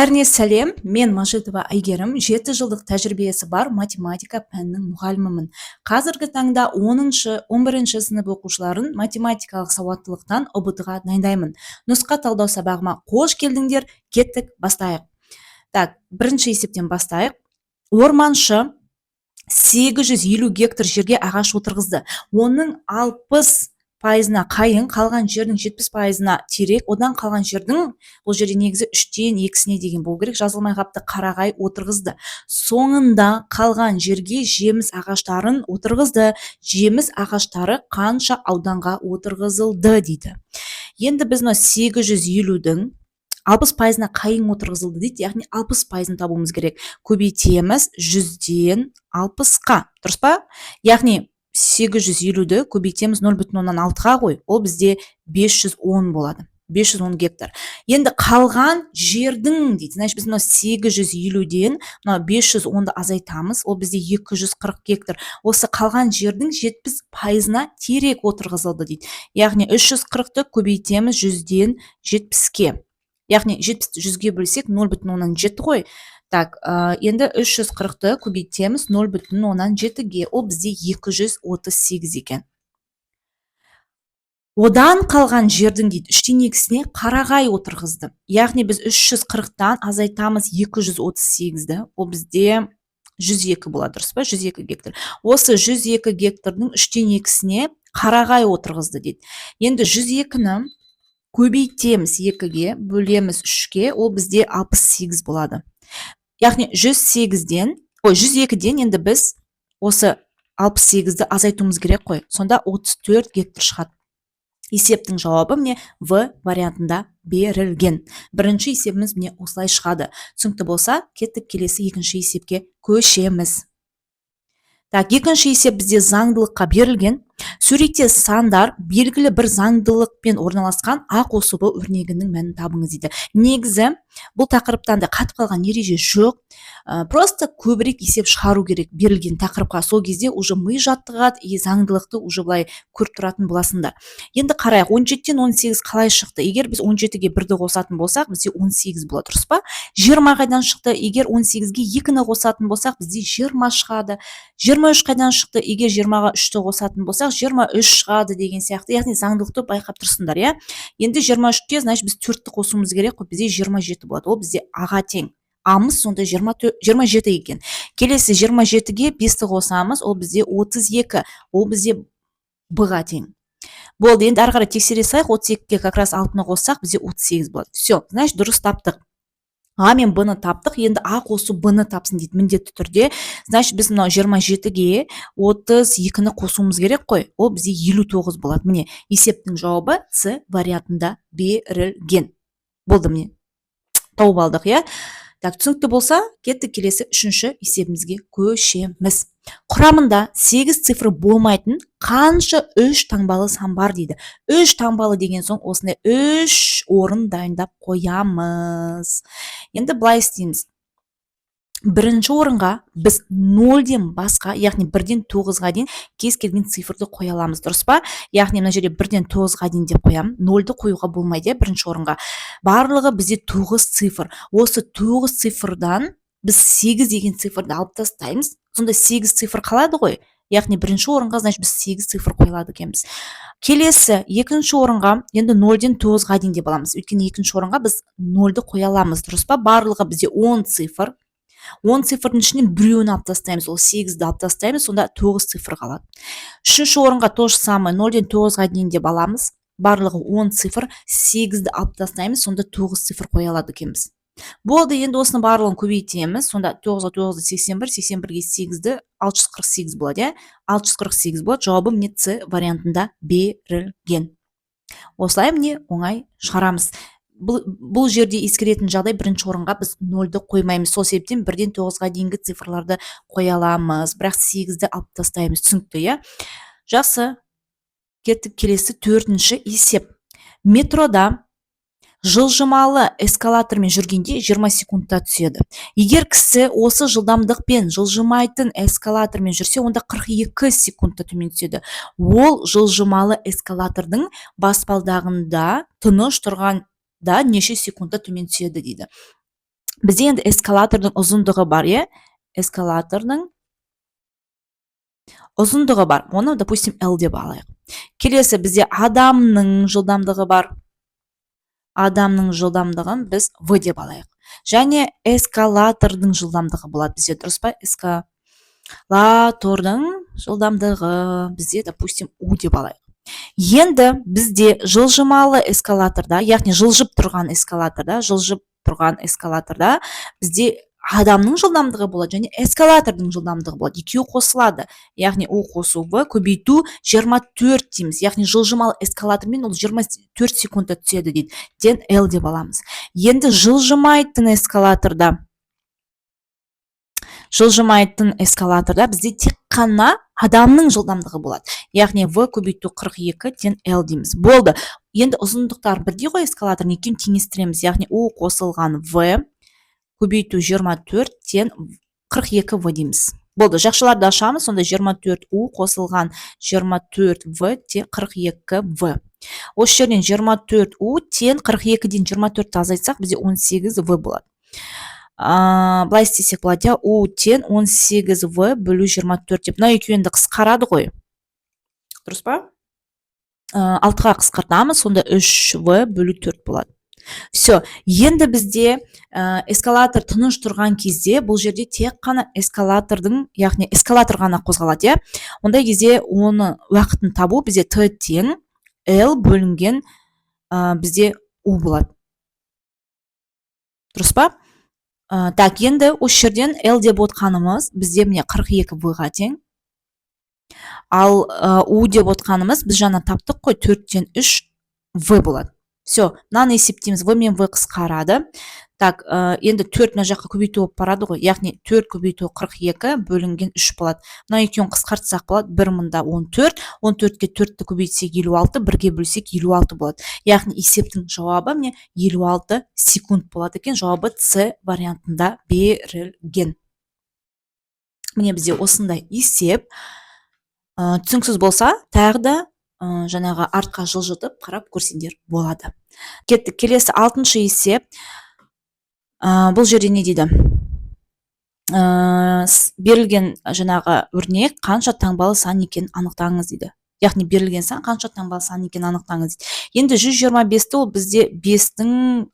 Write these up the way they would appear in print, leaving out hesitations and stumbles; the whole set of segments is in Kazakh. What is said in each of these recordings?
Бәріне сәлем, мен Мажитова Айгерім, 7 жылдық тәжірибесі бар математика пәнінің мұғалімімін. Қазіргі таңда 11-ші сынып оқушыларын математикалық сауаттылықтан ұбт-ға дайындаймын. Нұсқа талдау сабағыма қош келдіңдер, кеттік, бастайық. Так, бірінші есептен бастайық. Орманшы 850 гектар жерге ағаш отырғызды. Оның 60%-на қайың, қалған жердің 70%-на терек, одан қалған жердің, бұл жерде негізі 3-тен 2-сіне деген болу керек, жазылмай қапты, қарағай отырғызды. Соңында қалған жерге жеміс ағаштарын отырғызды. Жеміс ағаштары қанша ауданға отырғызылды дейді. Енді біз 850-дің 60%-на қайың отырғызылды дейді, яғни 60%-ын табуымыз керек. Көбейтеміз 100-ден 60-қа, дұрыс па? Яғни 850-ді көбейтеміз 0,6-ға ғой, ол бізде 510 болады. 510 гектар. Енді қалған жердің дейді. Значит, біз 850-ден 510-ды азайтамыз, ол бізде 240 гектар. Осы қалған жердің 70%-на терек отырғызылды дейді. Яғни 340-ды көбейтеміз 100-ден 70-ке. Яғни 70-ті 100-ге бөлсек 0,7 ғой. Так, енді 340-ды көбейтеміз 0,7-ге, ол бізде 238 екен. Одан қалған жердің дейді 3-тен 2-сіне қарағай отырғызды. Яғни біз 340-тан азайтамыз 238-ді, ол бізде 102 болады, дұрыс па? 102 гектар. Осы 102 гектардың 3-тен 2-сіне қарағай отырғызды дейді. Енді 102-ні көбейтеміз 2-ге, бөлеміз 3-ке, ол бізде 68 болады. Яғни 102-ден енді біз осы 68-ді азайтуымыз керек қой. Сонда 34 гектар шығады. Есептің жауабы міне В вариантында берілген. Бірінші есебіміз міне осылай шығады. Түсінікті болса, кеттік келесі екінші есепке көшеміз. Так, екінші есеп бізде заңдылыққа берілген. Суретте сандар белгілі бір заңдылықпен орналасқан А қосыбы өрнегінің мәнін табыңыз дейді. Негізі бұл тақырыптан да қатып қалған ереже жоқ. Просто көбірек есеп шығару керек берілген тақырыпқа. Сол кезде уже ми жаттығады, заңдылықты уже былай көріп тұратын боласыңдар. Енді қарайық, 17-тен 18 қалай шықты? Егер біз 17-ге 1-ді қосатын болсақ, бізде 18 болады, дұрыс па? 20 қайдан шықты? Егер 18-ге 2-ні қосатын болсақ, бізде 20 шығады. 23 қайдан шықты? Егер 20-ға 3-ті қосатын болсақ, 23 шығады деген сияқты. Яғни заңдылықты байқап тұрсыңдар, иә? Енді 23-ке, значит, біз 4-ті қосуымыз керек қой, бізде 27 болады. Ол бізде А-ға тең. А-мыз сонда 27 екен. Келесі 27-ге 5-ті қосамыз, ол бізде 32. Ол бізде Б-ға тең. Болды, енді ары қарай тексере салайық. 32-ге как раз 6-ны қоссақ, бізде 38 болады. Все, значит, дұрыс таптық. А мен Б-ны таптық, енді А қосу Б-ны тапсын дейді міндетті түрде. Значит, біз мынау 27-ге 32-ні қосуымыз керек қой. Ол бізде 59 болады. Міне, есептің жауабы С вариантында берілген. Болды, міне. Тауып алдық, иә? Так, түсінікті болса, кеттік келесі үшінші есебімізге көшеміз. Құрамында 8 цифры болмайтын қанша 3 таңбалы сан бар дейді. 3 таңбалы деген соң осындай 3 орын дайындап қоямыз. Енді былай істейміз. Бірінші орынға біз 0-ден басқа, яғни 1-ден 9-ға дейін кез келген цифрды қоя аламыз, дұрыс па? Яғни мына жерде 1-ден 9-ға дейін деп қоямын. 0-ды қоюға болмайды, бірінші орынға. Барлығы бізде 9 цифр. Осы 9 цифрдан біз 8 деген цифрды алып тастаймыз. Сонда 8 цифр қалады ғой. Яғни бірінші орынға, значит, біз 8 цифр қойылады екенбіз. Келесі екінші орынға енді 0-ден 9-ға дейін деп аламыз. Өйткені екінші орынға біз 0-ды қоя аламыз, дұрыс па? Барлығы бізде 10 цифр. 10 цифрдың ішінен біреуін алып тастаймыз, ол 8-ді алып тастаймыз, сонда 9 цифр қалады. Үшінші орынға то же самое 0-ден 9-ға дейін деп аламыз. Барлығы 10 цифр, 8-ді алып тастаймыз, сонда 9 цифр қоя алады екенбіз. Болды, енді осыны барлығын көбейтеміз. Сонда 9-ға 9-ды 81, 81-ге 8-ді 648 болады, 648 болады. Жауабы міне С вариантында берілген. Осылай міне оңай шығарамыз. Бұл жерде ескеретін жағдай, бірінші орынға біз 0-ды қоймаймыз. Сол себептен 1-ден 9-ға дейінгі цифрларды қоя аламыз. Бірақ 8-ді алып тастаймыз. Түсінікті, иә? Жақсы. Кеттік келесі 4-ші есеп. Метрода жылжымалы эскалатормен жүргенде 20 секундта түседі. Егер кісі осы жылдамдықпен жылжымайтын эскалатормен жүрсе, онда 42 секундта төмен түседі. Ол жылжымалы эскалатордың баспалдағында тыныш тұрған да неше секундта төмен түседі дейді. Бізде енді эскалатордың ұзындығы бар, иә? Эскалатордың ұзындығы бар. Оны, допустим, L деп алайық. Келесі бізде адамның жылдамдығы бар. Адамның жылдамдығын біз V деп алайық. Және эскалатордың жылдамдығы болады бізде, дұрыс па? Эскалатордың жылдамдығы бізде, допустим, U деп алайық. Енді бізде жылжымалы эскалаторда, яғни жылжып тұрған эскалаторда бізде адамның жылдамдығы болады және эскалатордың жылдамдығы болады. Екеуі қосылады. Яғни U қосу V көбейту 24 дейміз. Яғни жылжымалы эскалатормен ол 24 секундта түседі дейді. Ден L деп аламыз. Енді жылжымайтын эскалаторда бізде тек қана адамның жылдамдығы болады. Яғни V көбейту 42 ден L дейміз. Болды. Енді ұзындықтар бірдей ғой эскалатордың, екеуін теңестіреміз. Яғни U қосылған V көбейту 24 ден 42 V дейміз. Болды. Жақшыларды ашамыз. Сонда 24 U қосылған 24 V те 42 V. Осы жерден 24 U тен 42 ден 24 азайтсақ, бізде 18 V болады. Былай істесек болады, U тен 18 V бөлу 24 деп. Мына екеуі енді қысқарады ғой. Дұрыс па? 6-ға қысқартамыз, сонда 3V бөлу 4 болады. Все. Енді бізде эскалатор тыныш тұрған кезде бұл жерде тек қана яғни эскалатор ғана қозғалады, иә? Ондай кезде оны уақытын табу бізде T тең L бөлінген бізде U болады. Дұрыс па? Так, енді осы жерден L деп отқанымыз бізде міне 42 V-ға тең. Ал U деп отқанымыз біз жаңа таптық қой, 4-тен 3 V болады. Все, мынаны есептейміз. V мен V қысқарады. Так, енді 4 мына жаққа көбейту болып барады ғой. Яғни 4 көбейту 42 бөлінген 3 болады. Мына екеуін қысқартсақ болады. 1 мында 14, 14-ке 4-ті көбейтсек 56, 1-ге бөлсек 56 болады. Яғни есептің жауабы міне 56 секунд болады екен. Жауабы С вариантында берілген. Міне бізде осындай есеп. Түсініксіз болса, тағы да жаңағы артқа жылжытып қарап көрсеңдер болады. Кеттік. Келесі 6-шы есеп. Бұл жерде не дейді? Берілген жаңағы өрнек қанша таңбалы сан екенін анықтаңыз дейді. Яғни берілген сан қанша таңбалы сан екенін анықтаңыз дейді. Енді 125-ті ол бізде 5-тің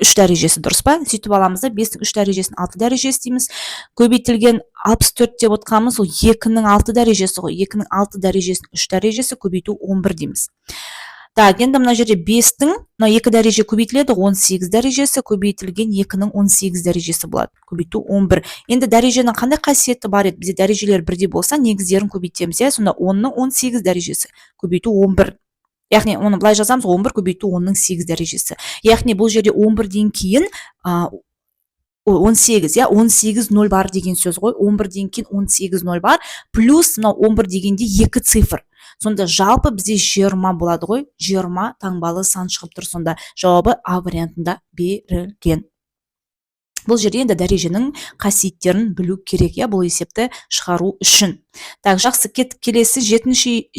3 дәрежесі, дұрыс па? Сөйтіп аламыз да 5-тің 3 дәрежесін 6 дәрежесі дейміз. Көбейтілген 64 деп отқанымыз ол 2-нің 6 дәрежесі ғой. 2-нің 6 дәрежесін 3 дәрежесі көбейту 11 дейміз. Так, енді мына жерде 5-тің 2 дәреже көбейтіледі, 18 дәрежесі көбейтілген 2-нің 18 дәрежесі болады. Көбейту 11. Енді дәреженің қандай қасиеті бар еді? Бізде дәрежелер бірдей болса, негіздерін көбейтеміз, сонда 10-ның 18 дәрежесі көбейту 11. Яғни оны былай жазамыз, 11 көбейту 10-ның 8 дәрежесі. Яғни бұл жерде 11-ден кейін 18, 18 0 бар деген сөз ғой. 11-ден кейін 18 0 бар. Плюс 11 дегенде 2 цифр. Сонда жалпы бізде 20 болады ғой. 20 таңбалы сан шығып тұр. Сонда жауабы А вариантында берілген. Бұл жерде енді дәреженің қасиеттерін білу керек, бұл есепті шығару үшін. Так, жақсы, кеттік. Келесі 7-ші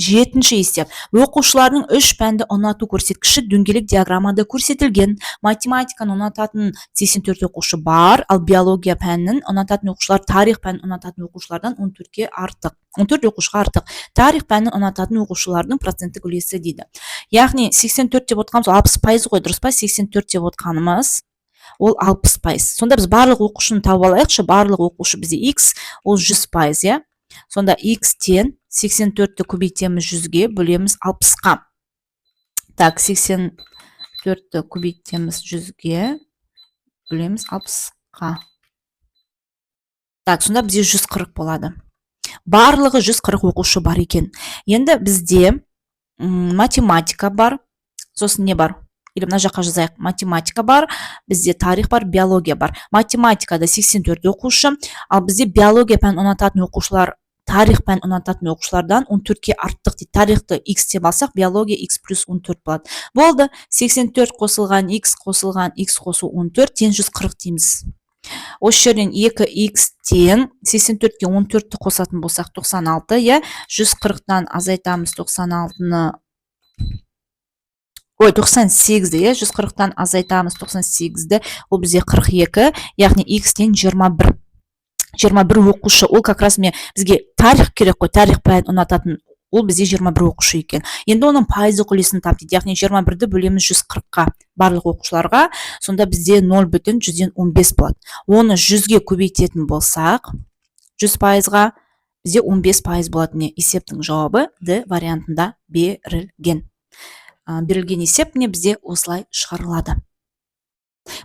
есеп. Оқушылардың 3 пәнді ұнату көрсеткіші дөңгелек диаграммада көрсетілген. Математиканы ұнататын 84 оқушы бар, ал биология пәнін ұнататын оқушылар тарих пәнін ұнататын оқушылардан 14 оқушыға артық. Тарих пәнін ұнататын оқушылардың проценттік үлесі дейді. Яғни 84 деп отқанымыз 60% ғой, дұрыс па? 84 деп отқанымыз ол 60%. Сонда біз барлық оқушыны тауып алайықшы. Барлық оқушы бізде X, ол 100%, Сонда X-тен 84-ті көбейтеміз 100-ге, бөлеміз 60-қа. Так, 84-ті көбейтеміз 100-ге, бөлеміз 60-қа. Так, сонда бізде 140 болады. Барлығы 140 оқушы бар екен. Енді бізде математика бар, сосын не бар? Или мына жаққа жазайық. Математика бар, бізде тарих бар, биология бар. Математикада 84 оқушы, ал бізде биология пән ұнататын оқушылар тарих пән ұнататын оқушылардан 14-ке артық дейді. Тарихты X деп алсақ, биология X плюс 14 болады. Болды. 84 қосылған X қосылған X қосу 14 тен 140 дейміз. Осы жерден 2X тен 84-ке 14-ті қосатын болсақ 96, 140-тан азайтамыз 96-ны ой 98-ді, 140-тан азайтамыз 98-ді, ол бізде 42, яғни x-тен 21. 21 оқушы, ол как раз бізге тарих керек қой, тарих пәнін ұнататын, ол бізде 21 оқушы екен. Енді оның пайыздық үлесін тап дейді, яғни 21-ді бөлеміз 140-қа барлық оқушыларға, сонда бізде 0,115 болады. Оны 100-ге көбейтетін болсақ, 100%-ға бізде 15% болады. Есептің жауабы Д вариантында берілген. Берілген есеп бізде осылай шығарылады.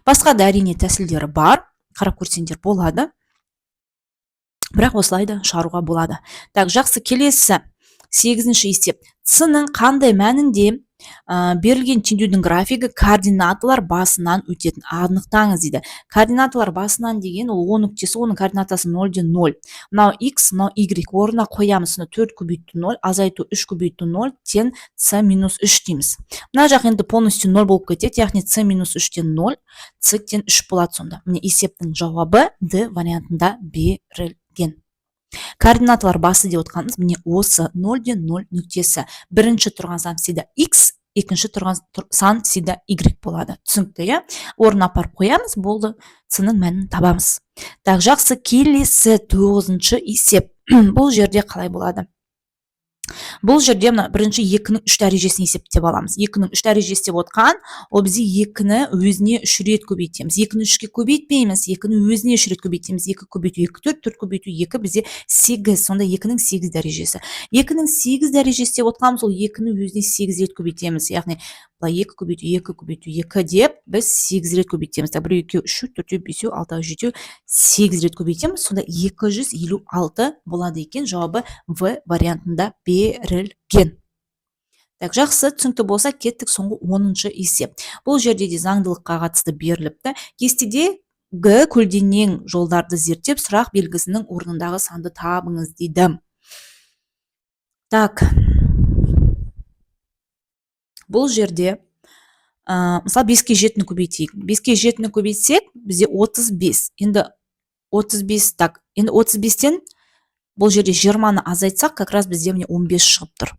Басқа да әрине тәсілдері бар, қарап көрсеңдер болады. Бірақ осылай да шығаруға болады. Так, жақсы, келесі 8-ші есеп. С-ның қандай мәнінде берілген теңдеудің графигі координаталар басынан өтетін. Анықтаңыз дейді. Координаталар басынан деген ол 10 нүктесі, оның координатасы 0-ден 0. Мынау x, мынау y. Орнына қоямыз, 4 көбейту 0, азайту 3 көбейту 0, тен с минус 3 дейміз. Мына жақ енді полностью 0 болып кетеді, яғни с минус 3-тен 0, с тен 3 болады сонда. Міне есептің жауабы Д вариантында берілген. Координаталар басы деп отқанымыз міне осы 0-ден 0 нүктесі. Бірінші тұрған сан всегда x, екінші тұрған сан всегда y болады. Түсінікті, орнына апарып қоямыз, болды, с-ның мәнін табамыз. Так, жақсы, келесі 9-ші есеп. Бұл жерде қалай болады? Бұл жерде бірінші 2-ның 3 дәрежесін есептеп аламыз. 2-ның 3 дәрежесі деп отқан, ол бізде 2-ні өзіне 3 рет көбейтеміз. 2-ні 3-ке көбейтпейміз, 2-ні өзіне 3 рет көбейтеміз. 2 көбейту 2, 4, 4 көбейту 2 бізде 8, сонда 2-ның 8 дәрежесі. 2-ның 8 дәрежесі деп отқанымыз, ол 2-ні өзіне 8 рет көбейтеміз. Яғни 2 көбейту 2 көбейту 2 деп біз 8 рет көбейтеміз. 1, 2, 3, 4, 5, 6, 7, 8 рет көбейтеміз. Сонда 256 болады екен. Жауабы В вариантында берілген. Так, жақсы, түсінікті болса, кеттік соңғы 10-шы есеп. Бұл жерде де заңдылыққа қатысты беріліпті. Кестеде Г көлденең жолдарды зерттеп, сұрақ белгісінің орнындағы санды табыңыз дейді. Так, бұл жерде мысалы 5-ке 7-ні көбейтейік. 5-ке 7-ні көбейтсек, бізде 35. Енді 35, так, енді 35-тен бұл жерде 20-ны азайтсақ, как раз бізде 15 шығып тұр.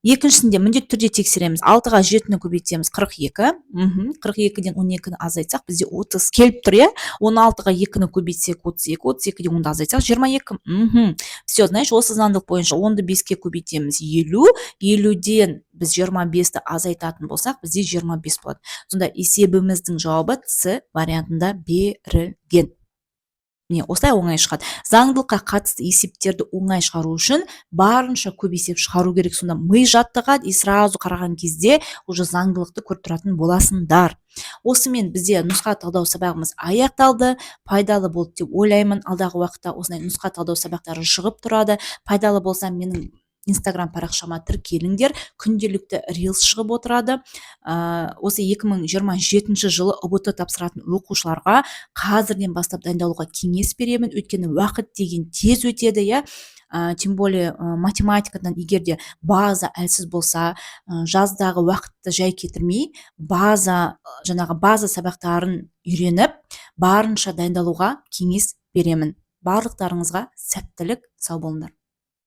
Екіншісінде міндетті түрде тексереміз. 6-ға 7-ні көбейтеміз, 42. 42-ден 12-ні азайтсақ, бізде 30 келіп тұр, 16-ға 2-ні көбейтсек, 32, 32-ден 10-ды азайтсақ, 22. Все, знаешь, осы заңдылық бойынша 10-ды 5-ке көбейтеміз, 50. 50-ден біз 25-ті азайтатын болсақ, бізде 25 болады. Сонда есебіміздің жауабы С вариантында берілген. Міне, осылай оңай шығады. Заңдылыққа қатысты есептерді оңай шығару үшін барынша көп есеп шығару керек. Сонда ми жаттығады, сразу қараған кезде уже заңдылықты көріп тұратын боласыңдар. Осымен бізде нұсқа талдау сабағымыз аяқталды. Пайдалы болды деп ойлаймын. Алдағы уақытта осындай нұсқа талдау сабақтары шығып тұрады. Пайдалы болса менің Инстаграм парақшама тіркеліңдер, күнделікті рилс шығып отырады. Осы 2027 жылы ұбт тапсыратын оқушыларға қазірден бастап дайындалуға кеңес беремін, өйткені уақыт деген тез өтеді, тем более математикадан егерде база әлсіз болса, жаздағы уақытты жай кетірмей, база сабақтарын үйреніп, барынша дайындалуға кеңес беремін. Барлықтарыңызға сәттілік, сау болыңдар.